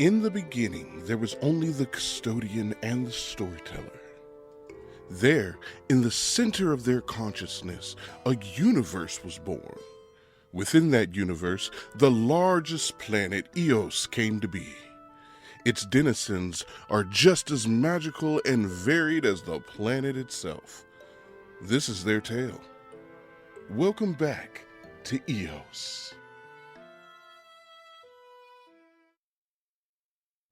In the beginning, there was only the custodian and the storyteller. There, in the center of their consciousness, a universe was born. Within that universe, the largest planet, Eos, came to be. Its denizens are just as magical and varied as the planet itself. This is their tale. Welcome back to Eos.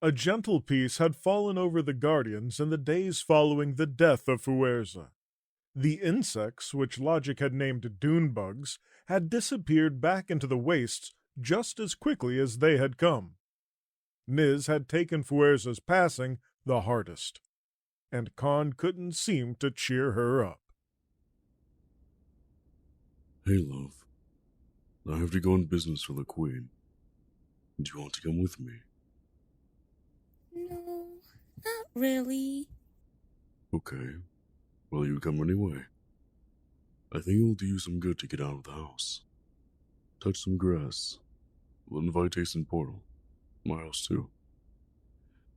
A gentle peace had fallen over the Guardians in the days following the death of Fuerza. The insects, which Logic had named dune bugs, had disappeared back into the wastes just as quickly as they had come. Niz had taken Fuerza's passing the hardest, and Khan couldn't seem to cheer her up. Hey, love. I have to go on business for the Queen. Do you want to come with me? No, not really. Okay. Well, you come anyway. I think it'll do you some good to get out of the house. Touch some grass. We'll invite Ace and Portal. My house, too.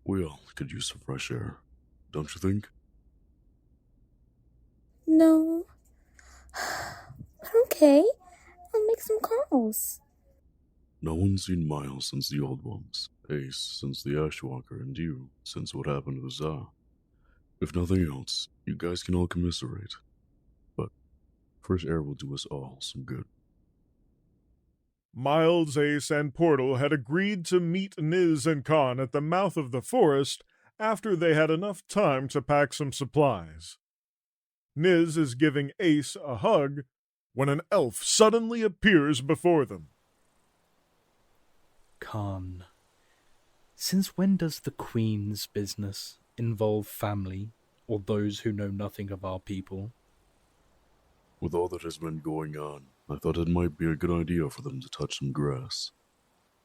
We all could use some fresh air, don't you think? No. But okay, I'll make some calls. No one's seen Miles since the old ones, Ace since the Ashwalker, and you since what happened to the Za. If nothing else, you guys can all commiserate. But fresh air will do us all some good. Miles, Ace, and Portal had agreed to meet Niz and Khan at the mouth of the forest after they had enough time to pack some supplies. Niz is giving Ace a hug when an elf suddenly appears before them. Khan, since when does the Queen's business involve family or those who know nothing of our people? With all that has been going on, I thought it might be a good idea for them to touch some grass.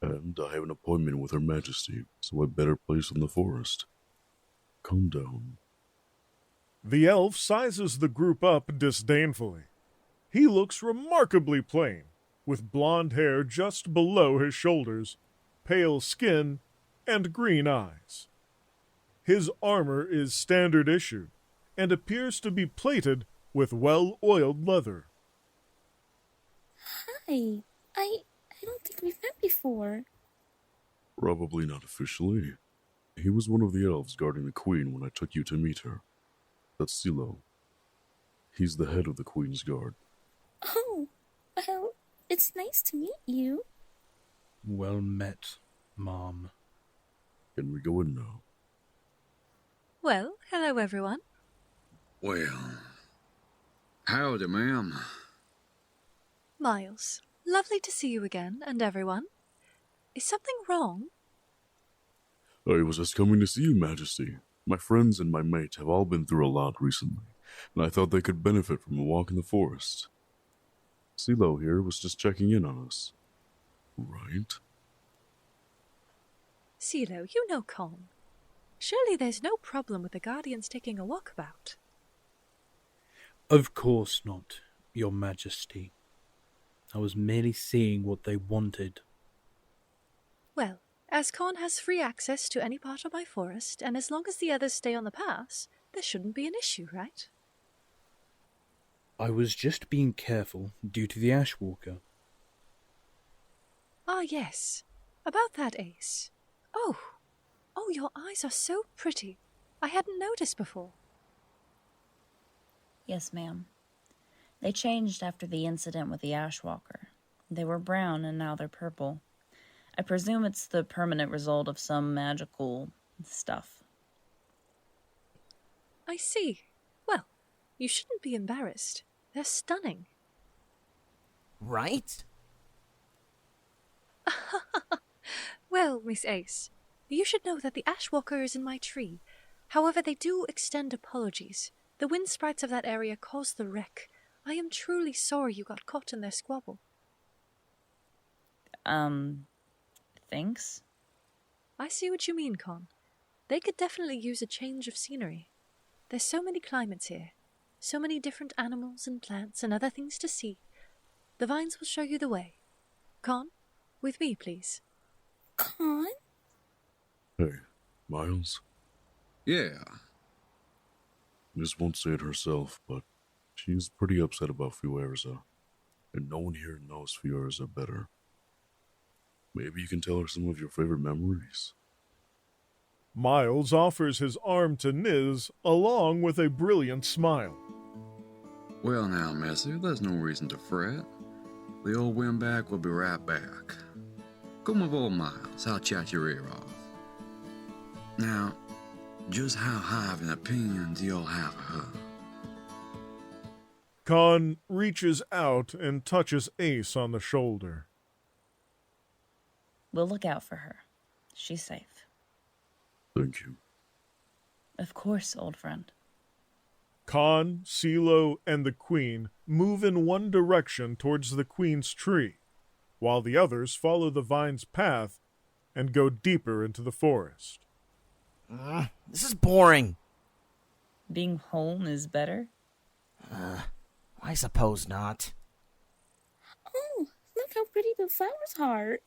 And I have an appointment with Her Majesty, so what better place than the forest? Calm down. The elf sizes the group up disdainfully. He looks remarkably plain, with blonde hair just below his shoulders, pale skin, and green eyes. His armor is standard issue, and appears to be plated with well-oiled leather. Hi, I don't think we've met before. Probably not officially. He was one of the elves guarding the Queen when I took you to meet her. That's Silo. He's the head of the Queen's Guard. Oh, well, it's nice to meet you. Well met, Mom. Can we go in now? Well, hello everyone. Well, howdy, ma'am. Miles, lovely to see you again, and everyone. Is something wrong? I was just coming to see you, Majesty. My friends and my mate have all been through a lot recently, and I thought they could benefit from a walk in the forest. Silo here was just checking in on us. Right? Silo, you know Khan. Surely there's no problem with the Guardians taking a walkabout. Of course not, Your Majesty. I was merely seeing what they wanted. Well, as Khan has free access to any part of my forest, and as long as the others stay on the pass, there shouldn't be an issue, right? I was just being careful due to the Ashwalker. Ah, yes. About that, Ace. Oh, your eyes are so pretty. I hadn't noticed before. Yes, ma'am. They changed after the incident with the Ashwalker. They were brown and now they're purple. I presume it's the permanent result of some magical stuff. I see. Well, you shouldn't be embarrassed. They're stunning. Right? Well, Miss Ace, you should know that the Ashwalker is in my tree. However, they do extend apologies. The wind sprites of that area caused the wreck. I am truly sorry you got caught in their squabble. Thanks? I see what you mean, Con. They could definitely use a change of scenery. There's so many climates here. So many different animals and plants and other things to see. The vines will show you the way. Con, with me, please. Con? Hey, Miles? Yeah. Miss won't say it herself, but she's pretty upset about Fuerza, and no one here knows Fuerza better. Maybe you can tell her some of your favorite memories. Miles offers his arm to Niz along with a brilliant smile. Well now, Missy, there's no reason to fret. The old windbag will be right back. Come aboard, Miles. I'll chat your ear off. Now, just how high of an opinion do y'all have of her? Khan reaches out and touches Ace on the shoulder. We'll look out for her. She's safe. Thank you. Of course, old friend. Khan, CeeLo, and the Queen move in one direction towards the Queen's tree, while the others follow the vine's path and go deeper into the forest. This is boring. Being home is better? I suppose not. Oh, look how pretty the flowers are.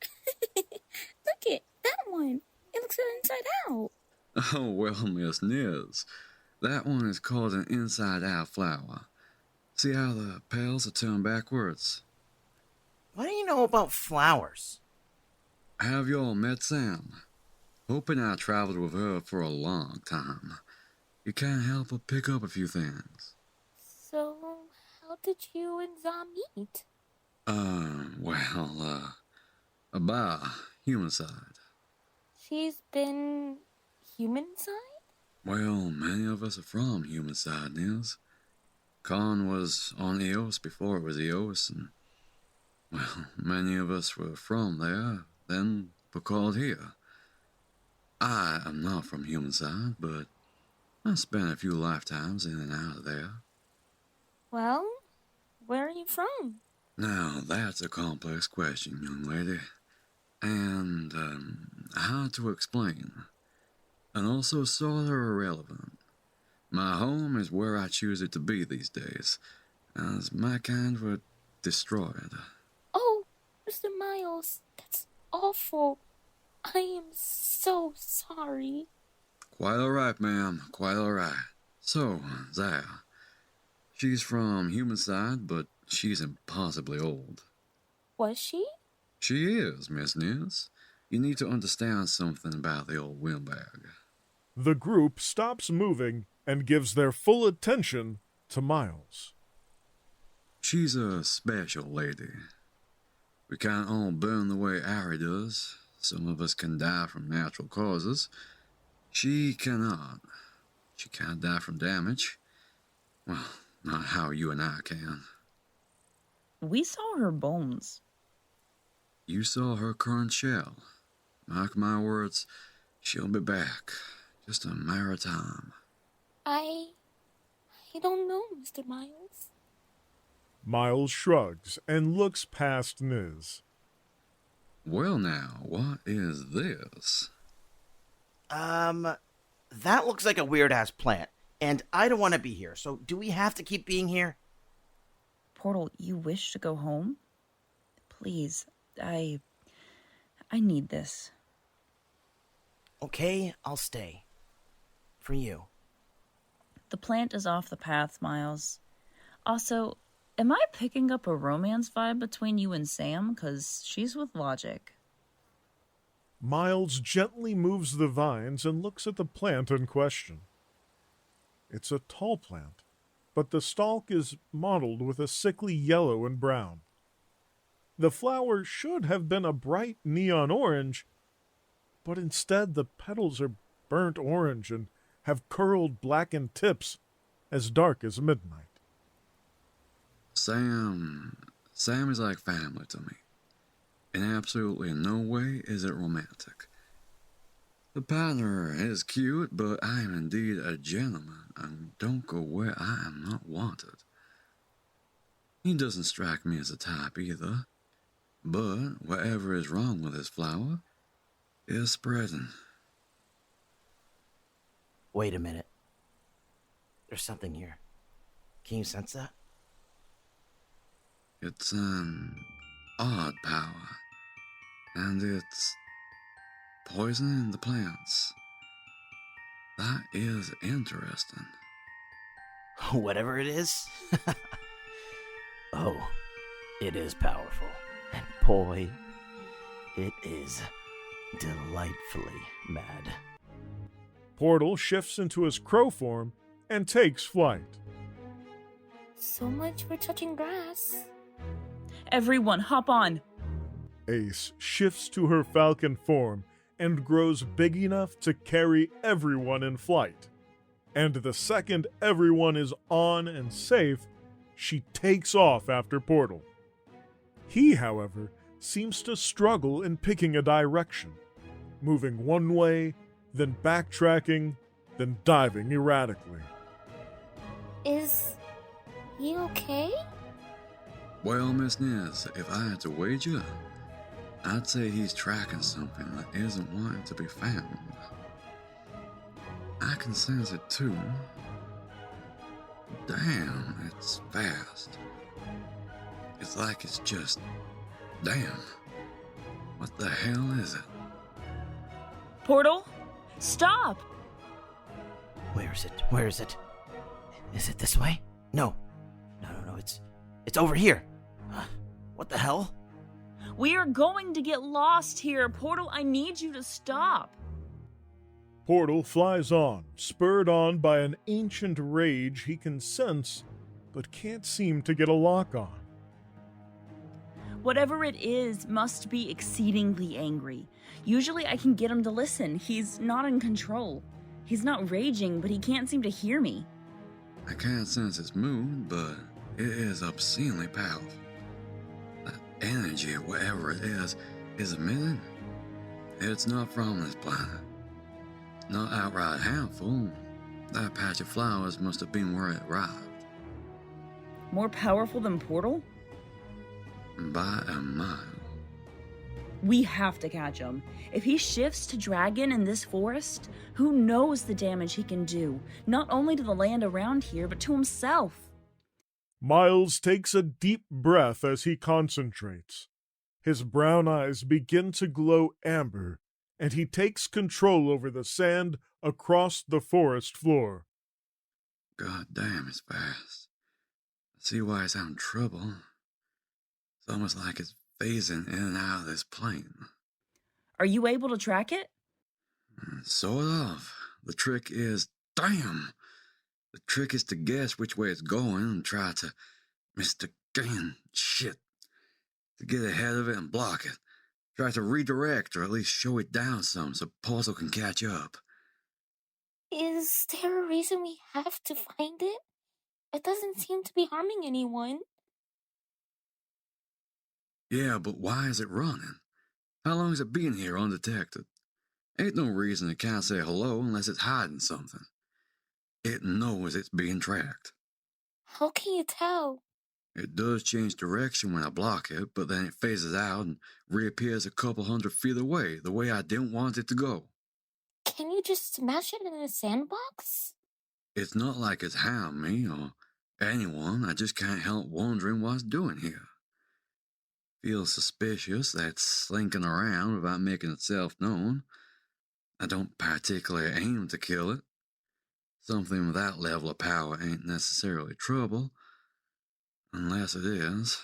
Look at that one. It looks inside out. Oh, well, Miss Niz. That one is called an inside-out flower. See how the petals are turned backwards? What do you know about flowers? Have y'all met Sam? Hope and I traveled with her for a long time. You can't help but pick up a few things. So, how did you and Zom meet? About human side. She's been human side? Well, many of us are from human side, Nils. Khan was on Eos before it was Eos, and, well, many of us were from there, then were called here. I am not from human side, but I spent a few lifetimes in and out of there. Well, where are you from? Now, that's a complex question, young lady, and hard to explain, and also sort of irrelevant. My home is where I choose it to be these days, as my kind were destroyed. Oh, Mr. Miles, that's awful. I am so sorry. Quite all right, ma'am, quite all right. So, Zaya, she's from human side, but she's impossibly old. Was she? She is, Miss Niz. You need to understand something about the old windbag. The group stops moving and gives their full attention to Miles. She's a special lady. We can't all burn the way Ari does. Some of us can die from natural causes. She cannot. She can't die from damage. Well, not how you and I can. We saw her bones. You saw her current shell. Mark my words, she'll be back. Just a matter of time. I don't know, Mr. Miles. Miles shrugs and looks past Niz. Well now, what is this? That looks like a weird-ass plant, and I don't want to be here, so do we have to keep being here? Portal, you wish to go home? Please, I need this. Okay, I'll stay. For you. The plant is off the path, Miles. Also, am I picking up a romance vibe between you and Sam? 'Cause she's with Logic. Miles gently moves the vines and looks at the plant in question. It's a tall plant, but the stalk is mottled with a sickly yellow and brown. The flower should have been a bright neon orange, but instead the petals are burnt orange and have curled blackened tips as dark as midnight. Sam is like family to me. In absolutely no way is it romantic. The partner is cute, but I am indeed a gentleman and don't go where I am not wanted. He doesn't strike me as a type either, but whatever is wrong with this flower is spreading. Wait a minute. There's something here. Can you sense that? It's an odd power, and it's poisoning the plants. That is interesting. Whatever it is. Oh, it is powerful. And boy, it is delightfully mad. Portal shifts into his crow form and takes flight. So much for touching grass. Everyone, hop on. Ace shifts to her falcon form and grows big enough to carry everyone in flight. And the second everyone is on and safe, she takes off after Portal. He, however, seems to struggle in picking a direction, moving one way, then backtracking, then diving erratically. Is he okay? Well, Miss Nez, if I had to wager, I'd say he's tracking something that isn't wanting to be found. I can sense it too. Damn, it's fast. It's like it's just... Damn. What the hell is it? Portal, stop! Where is it? Where is it? Is it this way? No. No, it's over here. What the hell? We are going to get lost here. Portal, I need you to stop. Portal flies on, spurred on by an ancient rage he can sense, but can't seem to get a lock on. Whatever it is must be exceedingly angry. Usually I can get him to listen. He's not in control. He's not raging, but he can't seem to hear me. I can't sense its mood, but it is obscenely powerful. That energy, whatever it is emitting. It's not from this planet. Not outright harmful. That patch of flowers must have been where it arrived. More powerful than Portal? By a mile. We have to catch him. If he shifts to dragon in this forest, who knows the damage he can do, not only to the land around here, but to himself. Miles takes a deep breath as he concentrates. His brown eyes begin to glow amber, and he takes control over the sand across the forest floor. God damn, it's fast. I see why it's having trouble. It's almost like it's phasing in and out of this plane. Are you able to track it? Sort of. The trick is, damn! The trick is to guess which way it's going and try to shit. To get ahead of it and block it. Try to redirect or at least show it down some so Portal can catch up. Is there a reason we have to find it? It doesn't seem to be harming anyone. Yeah, but why is it running? How long has it been here undetected? Ain't no reason it can't say hello unless it's hiding something. It knows it's being tracked. How can you tell? It does change direction when I block it, but then it phases out and reappears a couple 100 feet away, the way I didn't want it to go. Can you just smash it in a sandbox? It's not like it's harmed me or anyone, I just can't help wondering what it's doing here. Feels suspicious that it's slinking around without making itself known. I don't particularly aim to kill it. Something with that level of power ain't necessarily trouble. Unless it is.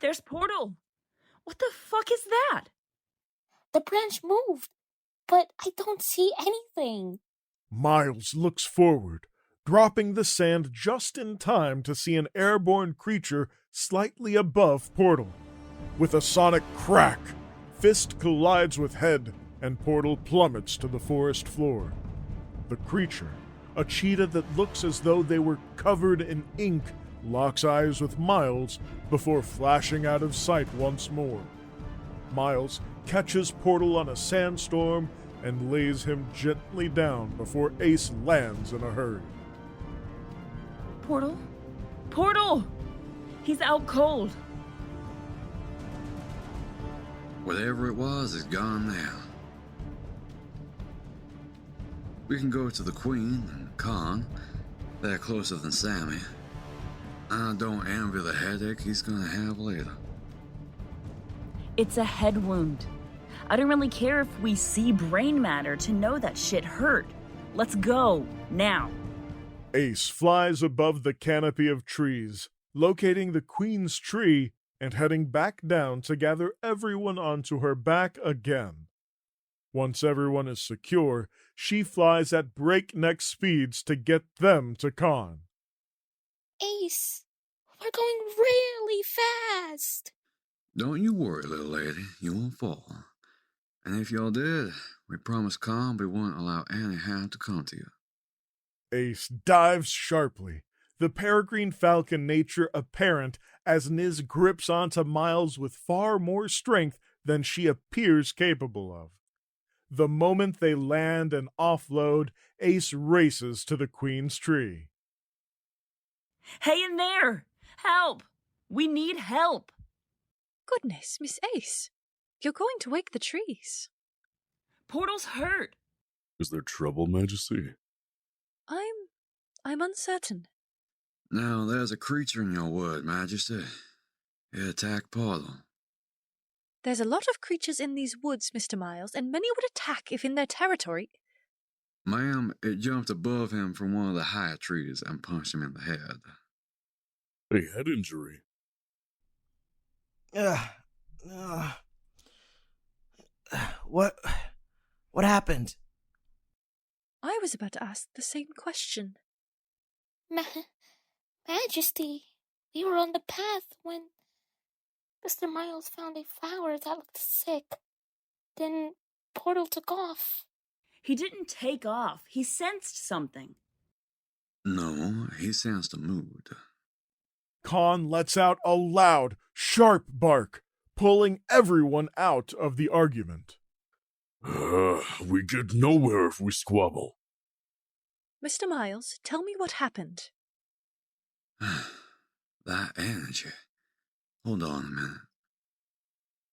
There's Portal! What the fuck is that? The branch moved, but I don't see anything. Miles looks forward, dropping the sand just in time to see an airborne creature slightly above Portal. With a sonic crack, fist collides with head, and Portal plummets to the forest floor. The creature, a cheetah that looks as though they were covered in ink, locks eyes with Miles before flashing out of sight once more. Miles catches Portal on a sandstorm and lays him gently down before Ace lands in a hurry. Portal? Portal! He's out cold. Whatever it was is gone now. We can go to the Queen and Khan. They're closer than Sammy. I don't envy the headache he's gonna have later. It's a head wound. I don't really care if we see brain matter to know that shit hurt. Let's go, now. Ace flies above the canopy of trees, locating the queen's tree and heading back down to gather everyone onto her back again. Once everyone is secure, she flies at breakneck speeds to get them to Con. Ace, we're going really fast. Don't you worry, little lady. You won't fall. And if y'all did, we promised Calm we wouldn't allow any harm to come to you. Ace dives sharply, the peregrine falcon nature apparent as Niz grips onto Miles with far more strength than she appears capable of. The moment they land and offload, Ace races to the queen's tree. Hey in there! Help! We need help! Goodness, Miss Ace. You're going to wake the trees. Portal's hurt! Is there trouble, Majesty? I'm uncertain. Now, there's a creature in your wood, Majesty. It attacked Portal. There's a lot of creatures in these woods, Mr. Miles, and many would attack if in their territory. Ma'am, it jumped above him from one of the higher trees and punched him in the head. A head injury? What happened? I was about to ask the same question. Majesty, we were on the path when Mr. Miles found a flower that looked sick. Then Portal took off. He didn't take off. He sensed something. No, he sensed a mood. Con lets out a loud, sharp bark, pulling everyone out of the argument. We get nowhere if we squabble. Mr. Miles, tell me what happened. That energy. Hold on a minute.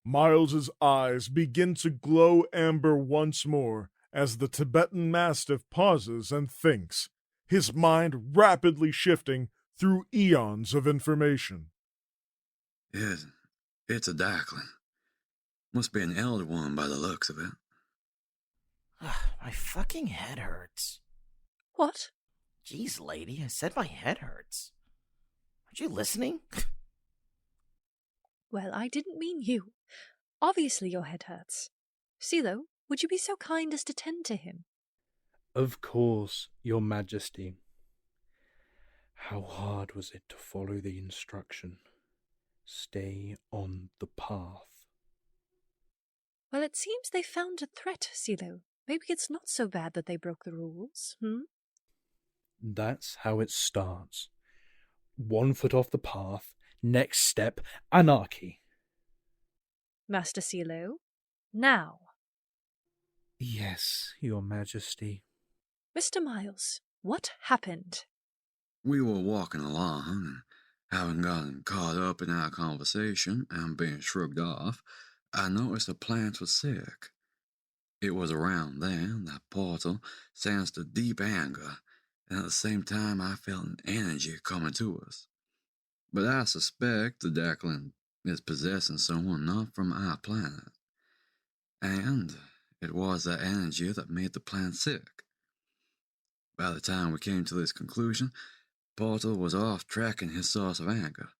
Miles's eyes begin to glow amber once more as the Tibetan Mastiff pauses and thinks, his mind rapidly shifting through eons of information. It's a Darkling. Must be an elder one by the looks of it. My fucking head hurts. What? Jeez, lady, I said my head hurts. Aren't you listening? Well, I didn't mean you. Obviously your head hurts. Silo, would you be so kind as to tend to him? Of course, Your Majesty. How hard was it to follow the instruction? Stay on the path. Well, it seems they found a threat, Silo. Maybe it's not so bad that they broke the rules, That's how it starts. 1 foot off the path, next step, anarchy. Master Silo, now. Yes, Your Majesty. Mr. Miles, what happened? We were walking along, and having gotten caught up in our conversation and being shrugged off, I noticed the plant was sick. It was around then that Portal sensed a deep anger, and at the same time I felt an energy coming to us. But I suspect the Darkling is possessing someone not from our planet. And it was that energy that made the plant sick. By the time we came to this conclusion, Portal was off tracking his source of anger.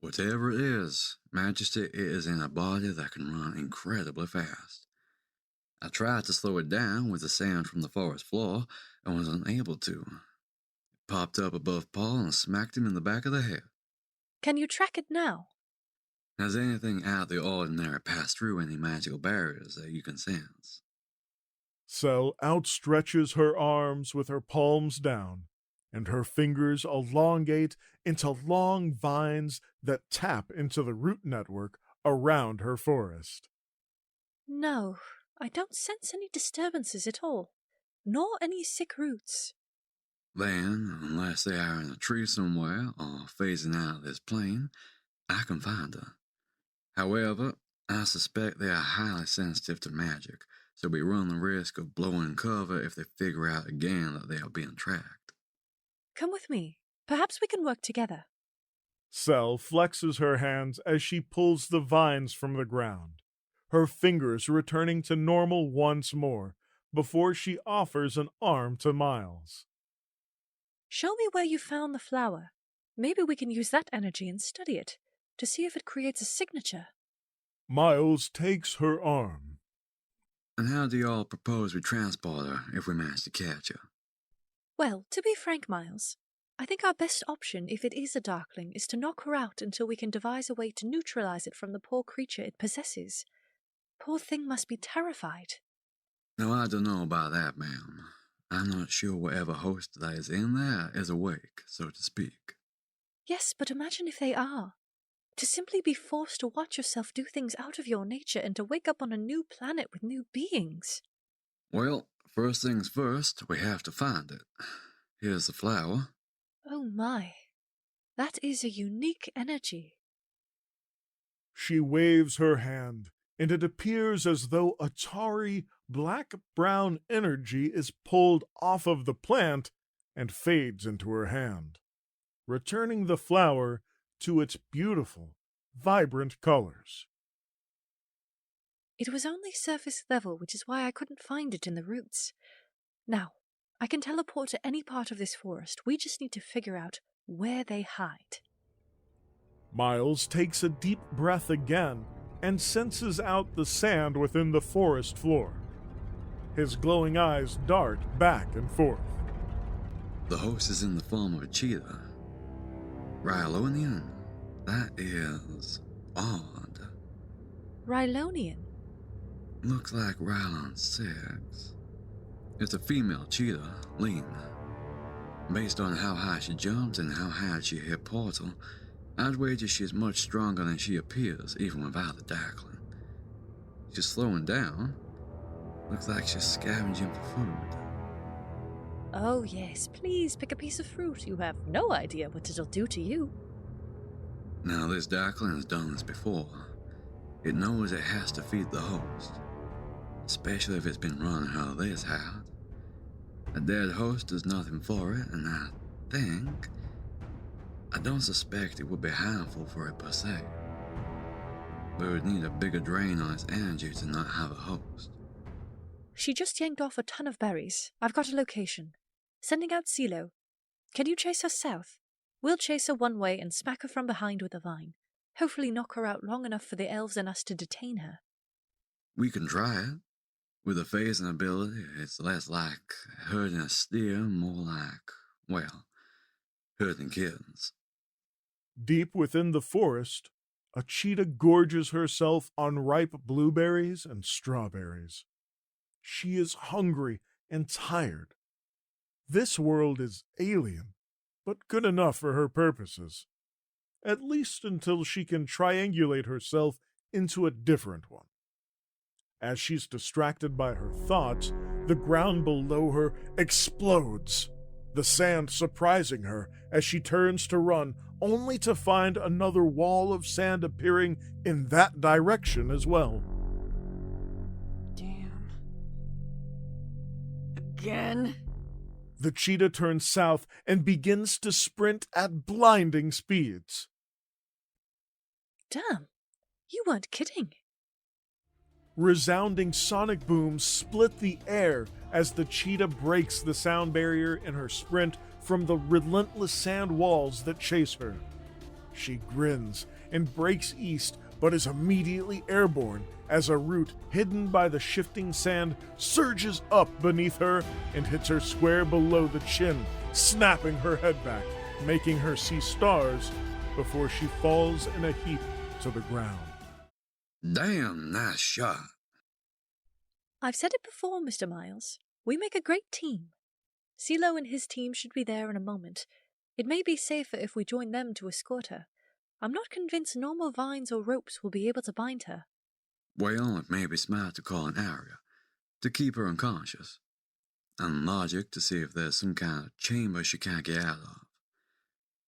Whatever it is, Majesty, it is in a body that can run incredibly fast. I tried to slow it down with the sand from the forest floor and was unable to. It popped up above Paul and smacked him in the back of the head. Can you track it now? Has anything out of the ordinary passed through any magical barriers that you can sense? Cell outstretches her arms with her palms down, and her fingers elongate into long vines that tap into the root network around her forest. No, I don't sense any disturbances at all, nor any sick roots. Then, unless they are in a tree somewhere or phasing out of this plane, I can find her. However, I suspect they are highly sensitive to magic, so we run the risk of blowing cover if they figure out again that they are being tracked. Come with me. Perhaps we can work together. Cell flexes her hands as she pulls the vines from the ground. her fingers returning to normal once more, before she offers an arm to Miles. Show me where you found the flower. Maybe we can use that energy and study it, to see if it creates a signature. Miles takes her arm. And how do y'all propose we transport her if we manage to catch her? Well, to be frank, Miles, I think our best option, if it is a Darkling, is to knock her out until we can devise a way to neutralize it from the poor creature it possesses. Poor thing must be terrified. No, I don't know about that, ma'am. I'm not sure whatever host that is in there is awake, so to speak. Yes, but imagine if they are. To simply be forced to watch yourself do things out of your nature and to wake up on a new planet with new beings. Well, first things first, we have to find it. Here's the flower. Oh my. That is a unique energy. She waves her hand, and it appears as though a tarry black-brown energy is pulled off of the plant and fades into her hand, returning the flower to its beautiful, vibrant colors. It was only surface level, which is why I couldn't find it in the roots. Now, I can teleport to any part of this forest. We just need to figure out where they hide. Miles takes a deep breath again and senses out the sand within the forest floor. His glowing eyes dart back and forth. The host is in the form of a cheetah. Rylonian? That is odd. Rylonian? Looks like Rylon 6. It's a female cheetah, lean. Based on how high she jumps and how hard she hit Portal, I'd wager she's much stronger than she appears, even without the Darkling. She's slowing down. Looks like she's scavenging for food. Oh yes, please pick a piece of fruit. You have no idea what it'll do to you. Now this Darkling has done this before. It knows it has to feed the host. Especially if it's been running her this hard. A dead host does nothing for it, and I don't suspect it would be harmful for it per se. But it would need a bigger drain on its energy to not have a host. She just yanked off a ton of berries. I've got a location. Sending out CeeLo. Can you chase her south? We'll chase her one way and smack her from behind with a vine. Hopefully knock her out long enough for the elves and us to detain her. We can try it. With a phasing ability, it's less like herding a steer, more like, herding kittens. Deep within the forest, a cheetah gorges herself on ripe blueberries and strawberries. She is hungry and tired. This world is alien, but good enough for her purposes, at least until she can triangulate herself into a different one. As she's distracted by her thoughts, the ground below her explodes, the sand surprising her as she turns to run, only to find another wall of sand appearing in that direction as well. Damn. Again? The cheetah turns south and begins to sprint at blinding speeds. Damn, you weren't kidding. Resounding sonic booms split the air as the cheetah breaks the sound barrier in her sprint from the relentless sand walls that chase her. She grins and breaks east, but is immediately airborne as a root hidden by the shifting sand surges up beneath her and hits her square below the chin, snapping her head back, making her see stars before she falls in a heap to the ground. Damn, nice shot. I've said it before, Mr. Miles. We make a great team. CeeLo and his team should be there in a moment. It may be safer if we join them to escort her. I'm not convinced normal vines or ropes will be able to bind her. Well, it may be smart to call an area, to keep her unconscious. And logic to see if there's some kind of chamber she can't get out of.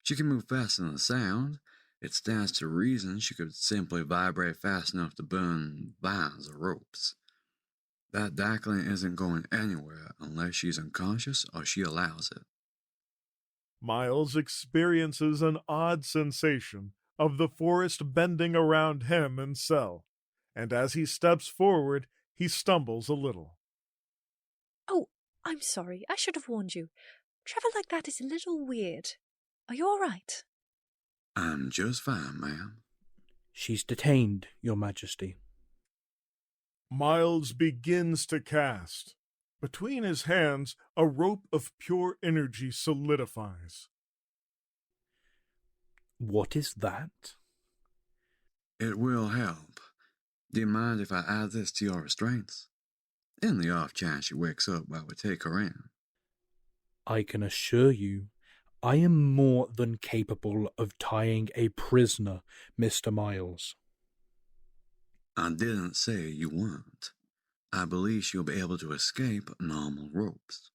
She can move faster than the sound. It stands to reason she could simply vibrate fast enough to burn vines or ropes. That Darkling isn't going anywhere unless she's unconscious or she allows it. Miles experiences an odd sensation of the forest bending around him and Cell, and as he steps forward, he stumbles a little. Oh, I'm sorry. I should have warned you. Travel like that is a little weird. Are you all right? I'm just fine, ma'am. She's detained, Your Majesty. Miles begins to cast. Between his hands, a rope of pure energy solidifies. What is that? It will help. Do you mind if I add this to your restraints? In the off chance she wakes up while we take her in. I can assure you, I am more than capable of tying a prisoner, Mr. Miles. I didn't say you weren't. I believe she'll be able to escape normal ropes.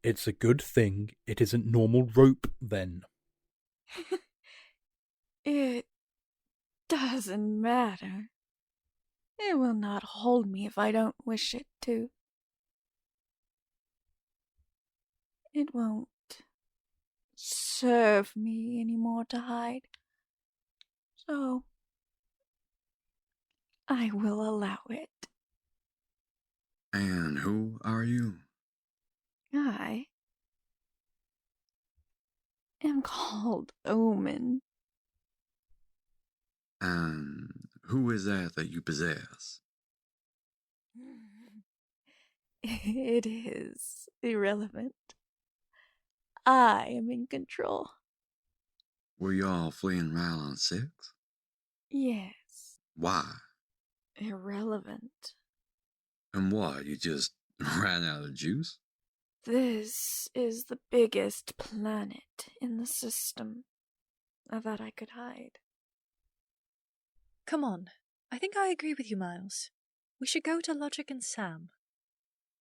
It's a good thing it isn't normal rope, then. It doesn't matter. It will not hold me if I don't wish it to. It won't serve me anymore to hide. So, I will allow it. And who are you? I am called Omen. And who is that you possess? It is irrelevant. I am in control. Were you all fleeing Ryland 6? Yes, Why? irrelevant. And what, you just ran out of juice? This is the biggest planet in the system. I thought I could hide. Come on. I think I agree with you, Miles. We should go to Logic and Sam.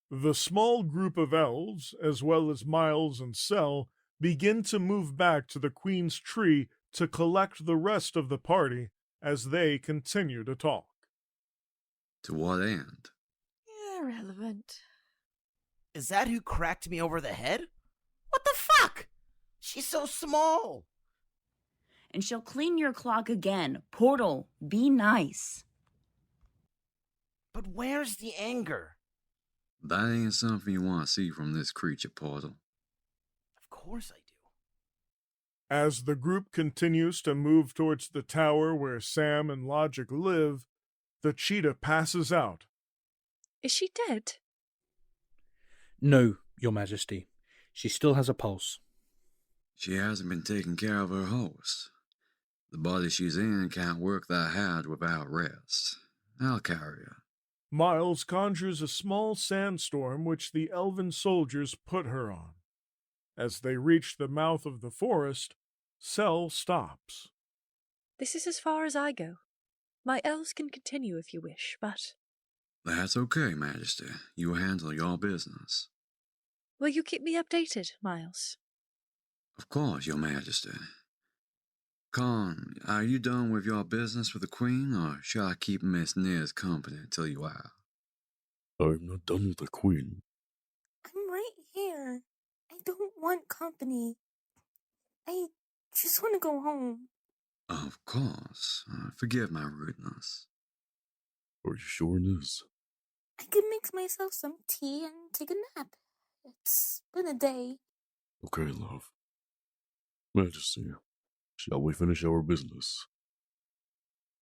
The small group of elves, as well as Miles and Cell, begin to move back to the Queen's tree to collect the rest of the party as they continue to talk. To what end? Irrelevant. Is that who cracked me over the head? What the fuck? She's so small. And she'll clean your clock again. Portal, be nice. But where's the anger? That ain't something you want to see from this creature, Portal. Of course I do. As the group continues to move towards the tower where Sam and Logic live, the cheetah passes out. Is she dead? No, Your Majesty. She still has a pulse. She hasn't been taking care of her host. The body she's in can't work that hard without rest. I'll carry her. Miles conjures a small sandstorm which the elven soldiers put her on. As they reach the mouth of the forest, Cell stops. This is as far as I go. My elves can continue if you wish, but... That's okay, Majesty. You handle your business. Will you keep me updated, Miles? Of course, Your Majesty. Con, are you done with your business with the Queen, or shall I keep Miss Near's company until you are? I'm not done with the Queen. I'm right here. I don't want company. I just want to go home. Of course. Forgive my rudeness. Are you sure it is? I could mix myself some tea and take a nap. It's been a day. Okay, love. Majesty, shall we finish our business?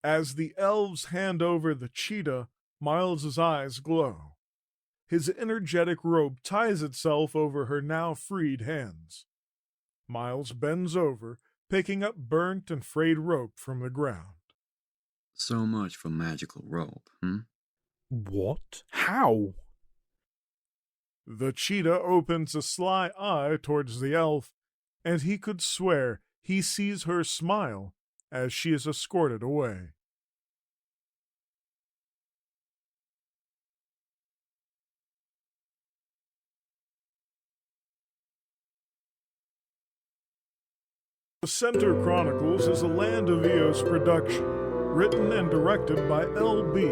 As the elves hand over the cheetah, Miles's eyes glow. His energetic rope ties itself over her now freed hands. Miles bends over, picking up burnt and frayed rope from the ground. So much for magical rope, What? How? The cheetah opens a sly eye towards the elf, and he could swear he sees her smile as she is escorted away. The Center Chronicles is a Land of Eos production, written and directed by L.B.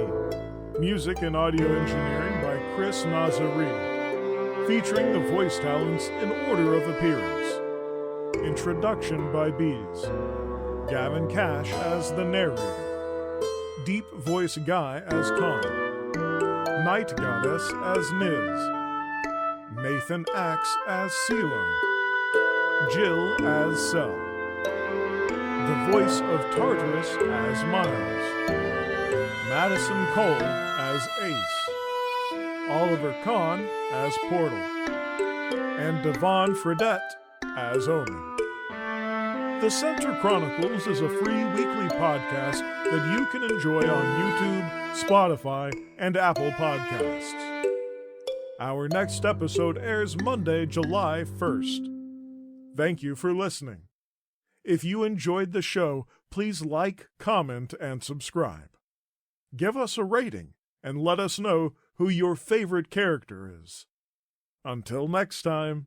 Music and audio engineering by Chris Nazarini, featuring the voice talents in order of appearance. Introduction by Bees. Gavin Cash as the narrator. Deep Voice Guy as Khan, Night Goddess as Niz, Nathan Axe as CeeLo, Jill as Cell, the voice of Tartarus as Miles, Madison Cole as Ace, Oliver Kahn as Portal, and Devon Fredette as Omen. The Center Chronicles is a free weekly podcast that you can enjoy on YouTube, Spotify, and Apple Podcasts. Our next episode airs Monday, July 1st. Thank you for listening. If you enjoyed the show, please like, comment, and subscribe. Give us a rating and let us know who your favorite character is. Until next time.